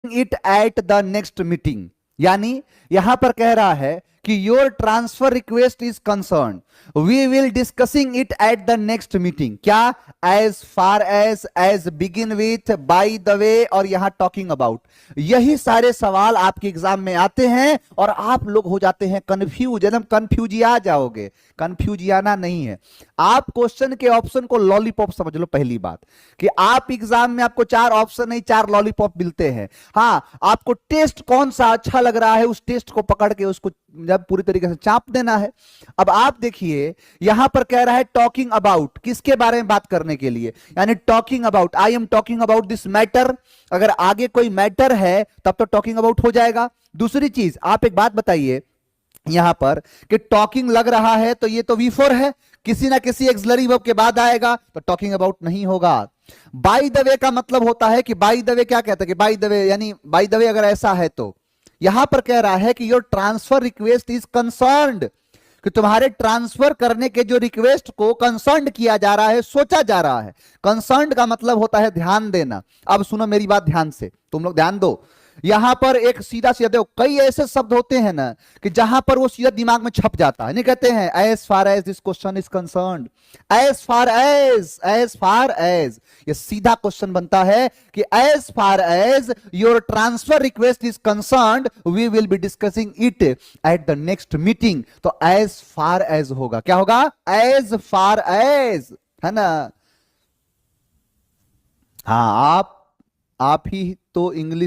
It at the next meeting, यानी यहां पर कह रहा है कि your transfer request is concern, we will discussing it at the next meeting. क्या? As far as begin with, by the way, और यहां टॉकिंग अबाउट। यही सारे सवाल आपके एग्जाम में आते हैं और आप लोग हो जाते हैं कंफ्यूज, एकदम कंफ्यूजिया जाओगे। कंफ्यूजियाना नहीं है। आप क्वेश्चन के ऑप्शन को लॉलीपॉप समझ लो। पहली बात कि आप एग्जाम में आपको 4 ऑप्शन नहीं 4 लॉलीपॉप मिलते हैं। हाँ, आपको टेस्ट कौन सा अच्छा लग रहा है उस टेस्ट को पकड़ के उसको जब पूरी तरीके से चाप देना है। अब आप देखिए यहां पर कह रहा है टॉकिंग अबाउट, किसके बारे में बात करने के लिए, यानी talking about, I am talking about this matter. अगर आगे कोई मैटर है तब तो टॉकिंग अबाउट हो जाएगा। दूसरी चीज, आप एक बात बताइए यहां पर कि टॉकिंग लग रहा है तो ये तो V4 है, किसी ना किसी एक्सलरी वर्ब के बाद आएगा तो टॉकिंग अबाउट नहीं होगा। बाय द वे का मतलब होता है कि बाय द वे क्या कहता है कि बाय द वे, यानी बाय द वे अगर ऐसा है तो यहां पर कह रहा है कि your transfer request is concerned, कि तुम्हारे ट्रांसफर करने के जो रिक्वेस्ट को कंसर्न्ड किया जा रहा है, सोचा जा रहा है। कंसर्न्ड का मतलब होता है ध्यान देना। अब सुनो मेरी बात ध्यान से, तुम लोग ध्यान दो। यहां पर एक सीधा सीधा देखो, कई ऐसे शब्द होते हैं ना कि जहां पर वो सीधा दिमाग में छप जाता है। नहीं कहते हैं as far as this question is concerned, as far as, ये सीधा क्वेश्चन बनता है कि as far as your transfer request is concerned we will be discussing it at the next meeting. तो एज फार एज होगा, क्या होगा? As far as, है ना। हाँ, आप ही तो इंग्लिश